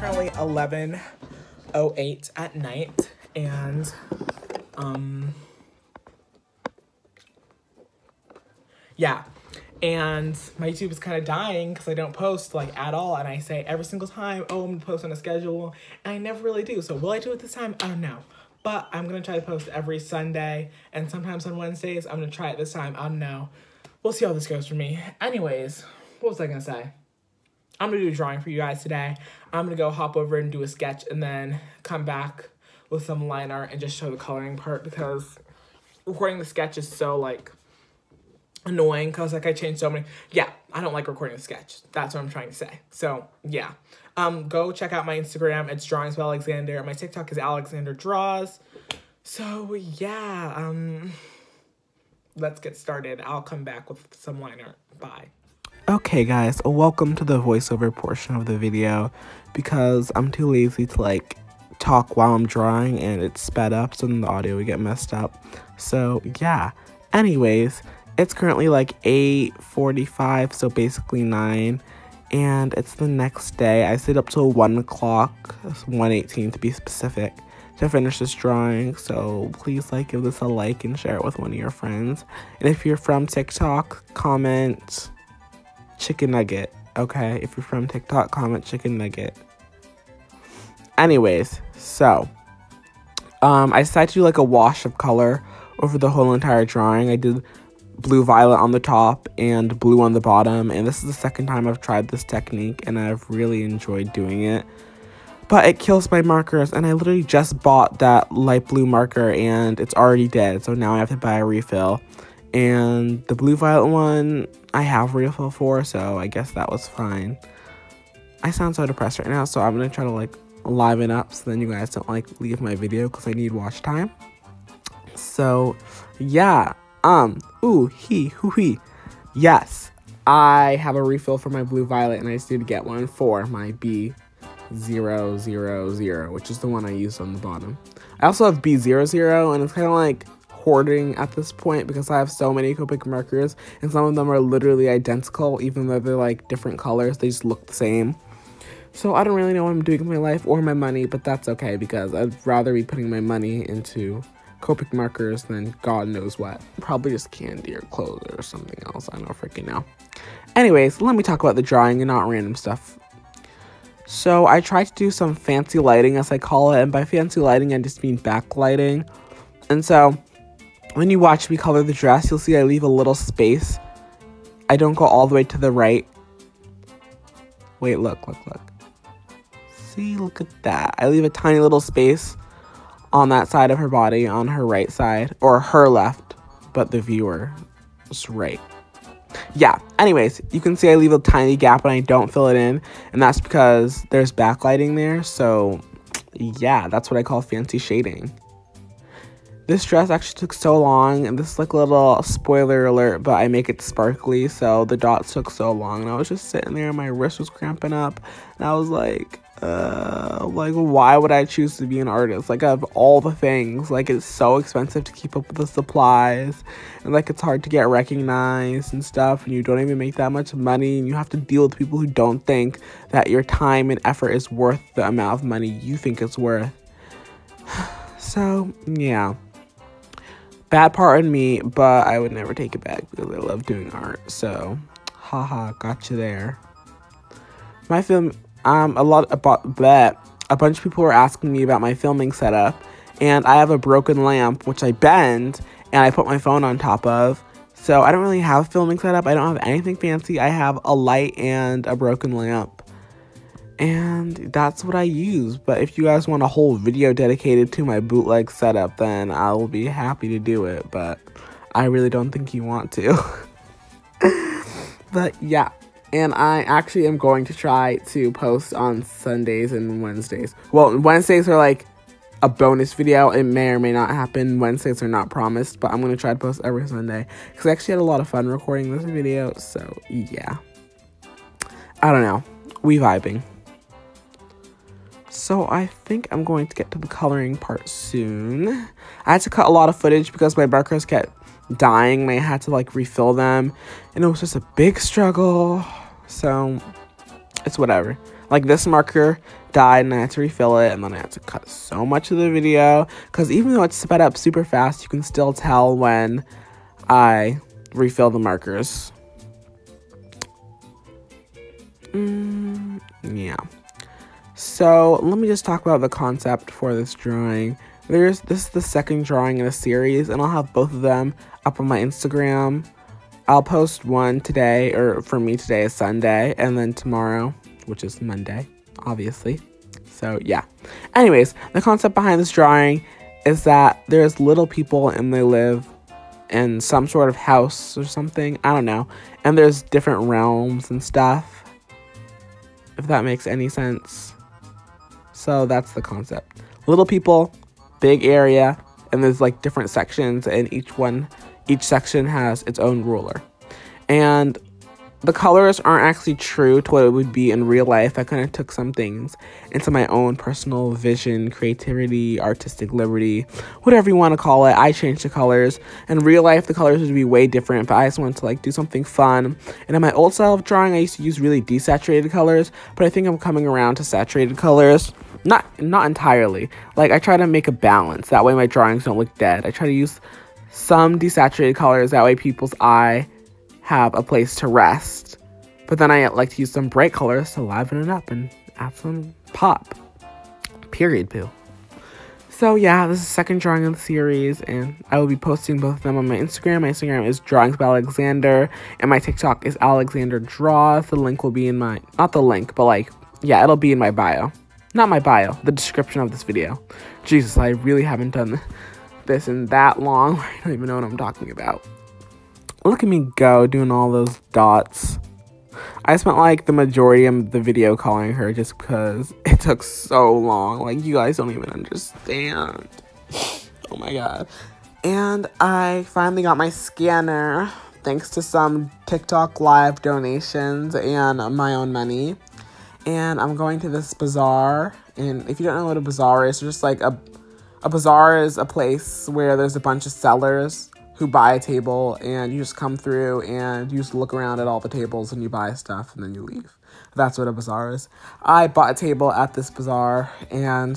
currently 11:08 at night, and yeah, and my YouTube is kind of dying because I don't post like at all, and I say every single time, oh, I'm gonna post on a schedule, and I never really do. So will I do it this time? I don't know, but I'm gonna try to post every Sunday, and sometimes on Wednesdays. I'm gonna try it this time. I don't know. We'll see how this goes for me. Anyways, what was I gonna say? I'm gonna do a drawing for you guys today. I'm gonna go hop over and do a sketch and then come back with some line art and just show the coloring part, because recording the sketch is so like annoying because like I changed so many. Yeah, I don't like recording the sketch. That's what I'm trying to say. So yeah, go check out my Instagram. It's Drawings by Alexander. My TikTok is Alexander Draws. So yeah, let's get started. I'll come back with some line art. Bye. Okay guys, welcome to the voiceover portion of the video, because I'm too lazy to like talk while I'm drawing and it's sped up, so then the audio would get messed up. So yeah, anyways, it's currently like 8:45, so basically 9, and it's the next day. I stayed up till 1 o'clock, 1:18 to be specific, to finish this drawing. So please like give this a like and share it with one of your friends. And if you're from TikTok, comment chicken nugget. Okay, if you're from TikTok, comment chicken nugget. Anyways, so I decided to do like a wash of color over the whole entire drawing. I did blue violet on the top and blue on the bottom, and this is the second time I've tried this technique and I've really enjoyed doing it, but it kills my markers, and I literally just bought that light blue marker and it's already dead, so now I have to buy a refill. And the blue violet one I have a refill for, so I guess that was fine. I sound so depressed right now, so I'm gonna try to like liven up so then you guys don't like leave my video because I need watch time. So yeah, ooh, hee. Yes, I have a refill for my blue violet, and I just need to get one for my B000, which is the one I used on the bottom. I also have B00, and it's kind of like hoarding at this point because I have so many Copic markers, and some of them are literally identical, even though they're like different colors. They just look the same. So I don't really know what I'm doing with my life or my money, but that's okay because I'd rather be putting my money into Copic markers than God knows what. Probably just candy or clothes or something else. I don't freaking know. Anyways, let me talk about the drawing and not random stuff. So I tried to do some fancy lighting, as I call it, and by fancy lighting I just mean backlighting. And so when you watch me color the dress, you'll see I leave a little space. I don't go all the way to the right. Wait, look. See, look at that. I leave a tiny little space on that side of her body, on her right side, or her left, but the viewer is right. Yeah, anyways, you can see I leave a tiny gap and I don't fill it in, and that's because there's backlighting there. So yeah, that's what I call fancy shading. This dress actually took so long, and this is like a little spoiler alert, but I make it sparkly, so the dots took so long, and I was just sitting there and my wrist was cramping up, and I was like, why would I choose to be an artist? Like, I have all the things. Like, it's so expensive to keep up with the supplies, and like it's hard to get recognized and stuff, and you don't even make that much money, and you have to deal with people who don't think that your time and effort is worth the amount of money you think it's worth. So yeah, bad part on me, but I would never take it back because I love doing art. So haha, got you there. My film, a bunch of people were asking me about my filming setup, and I have a broken lamp which I bend and I put my phone on top of. So I don't really have a filming setup. I don't have anything fancy. I have a light and a broken lamp, and that's what I use. But if you guys want a whole video dedicated to my bootleg setup, then I will be happy to do it, but I really don't think you want to. But yeah, and I actually am going to try to post on Sundays and Wednesdays. Well, Wednesdays are like a bonus video. It may or may not happen. Wednesdays are not promised, but I'm going to try to post every Sunday because I actually had a lot of fun recording this video. So yeah, I don't know, we vibing. So I think I'm going to get to the coloring part soon. I had to cut a lot of footage because my markers kept dying and I had to like refill them, and it was just a big struggle. So it's whatever. Like, this marker died and I had to refill it, and then I had to cut so much of the video, because even though it's sped up super fast, you can still tell when I refill the markers. Yeah. So let me just talk about the concept for this drawing. This is the second drawing in a series, and I'll have both of them up on my Instagram. I'll post one today, or for me today is Sunday, and then tomorrow, which is Monday, obviously. So yeah. Anyways, the concept behind this drawing is that there's little people and they live in some sort of house or something. I don't know. And there's different realms and stuff, if that makes any sense. So that's the concept. Little people, big area, and there's like different sections, and each section has its own ruler. And the colors aren't actually true to what it would be in real life. I kind of took some things into my own personal vision, creativity, artistic liberty, whatever you want to call it. I changed the colors. In real life, the colors would be way different, but I just wanted to like do something fun. And in my old style of drawing, I used to use really desaturated colors, but I think I'm coming around to saturated colors. Not entirely. Like, I try to make a balance. That way my drawings don't look dead. I try to use some desaturated colors. That way people's eye have a place to rest. But then I like to use some bright colors to liven it up and add some pop. Period, poo. So yeah, this is the second drawing in the series, and I will be posting both of them on my Instagram. My Instagram is Drawings by Alexander, and my TikTok is Alexander Draws. The link will be in my, not the link, but like, yeah, it'll be in my bio. Not my bio, the description of this video. Jesus, I really haven't done this in that long. I don't even know what I'm talking about. Look at me go, doing all those dots. I spent like the majority of the video calling her just because it took so long. Like, you guys don't even understand. Oh my god. And I finally got my scanner thanks to some TikTok live donations and my own money. And I'm going to this bazaar. And if you don't know what a bazaar is, it's just like a bazaar is a place where there's a bunch of sellers who buy a table, and you just come through and you just look around at all the tables and you buy stuff and then you leave. That's what a bazaar is. I bought a table at this bazaar, and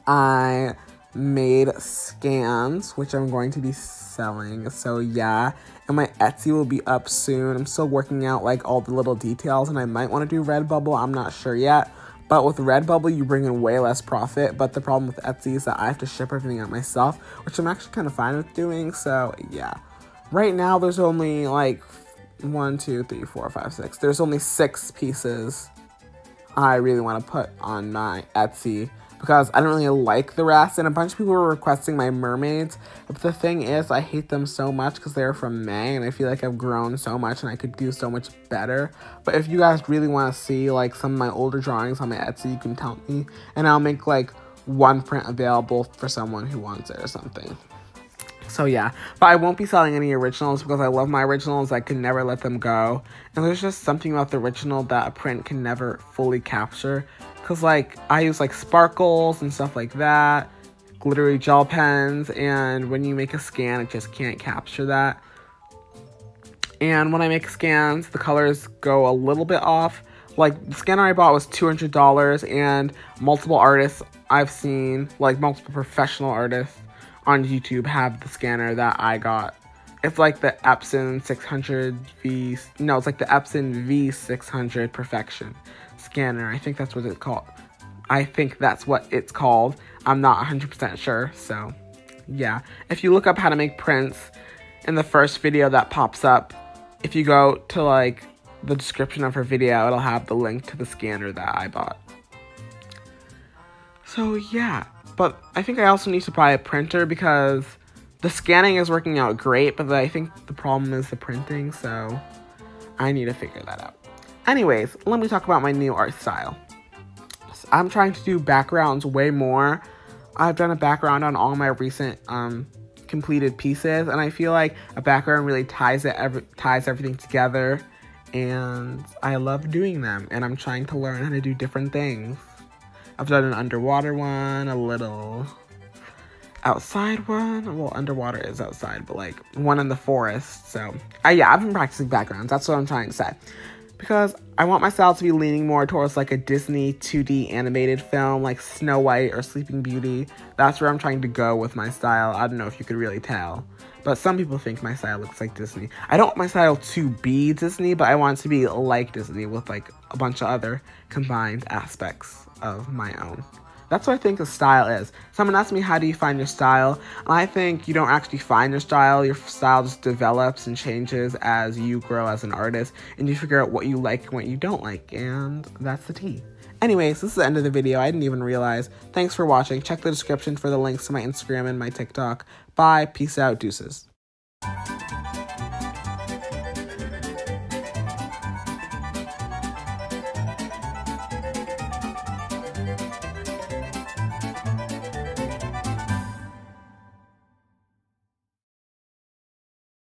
I made scans, which I'm going to be selling. So yeah, and my Etsy will be up soon. I'm still working out like all the little details, and I might want to do Redbubble. I'm not sure yet. But with Redbubble, you bring in way less profit. But the problem with Etsy is that I have to ship everything out myself, which I'm actually kind of fine with doing. So yeah, right now there's only like 1, 2, 3, 4, 5, 6. There's only 6 pieces I really want to put on my Etsy, because I don't really like the rest. And a bunch of people were requesting my mermaids. But the thing is, I hate them so much because they're from May, and I feel like I've grown so much and I could do so much better. But if you guys really want to see like some of my older drawings on my Etsy, you can tell me, and I'll make like one print available for someone who wants it or something. So yeah, but I won't be selling any originals because I love my originals. I can never let them go. And there's just something about the original that a print can never fully capture. Because like, I use like sparkles and stuff like that, glittery gel pens, and when you make a scan, it just can't capture that. And when I make scans, the colors go a little bit off. Like, the scanner I bought was $200, and multiple artists I've seen, like multiple professional artists on YouTube, have the scanner that I got. It's like the Epson 600 V, no, it's like the Epson V600 Perfection scanner. I think that's what it's called. I'm not 100% sure, so yeah. If you look up how to make prints in the first video that pops up, if you go to like the description of her video, it'll have the link to the scanner that I bought. So yeah, but I think I also need to buy a printer because the scanning is working out great, but I think the problem is the printing, so I need to figure that out. Anyways, let me talk about my new art style. So I'm trying to do backgrounds way more. I've done a background on all my recent completed pieces, and I feel like a background really ties everything together, and I love doing them, and I'm trying to learn how to do different things. I've done an underwater one, a little outside one. Well, underwater is outside, but like one in the forest. So yeah, I've been practicing backgrounds. That's what I'm trying to say. because I want my style to be leaning more towards like a Disney 2D animated film like Snow White or Sleeping Beauty. That's where I'm trying to go with my style. I don't know if you could really tell, but some people think my style looks like Disney. I don't want my style to be Disney, but I want it to be like Disney with like a bunch of other combined aspects of my own. That's what I think a style is. Someone asked me, how do you find your style? And I think you don't actually find your style just develops and changes as you grow as an artist, and you figure out what you like and what you don't like, and that's the tea. Anyways, this is the end of the video. I didn't even realize. Thanks for watching. Check the description for the links to my Instagram and my TikTok. Bye, peace out, deuces.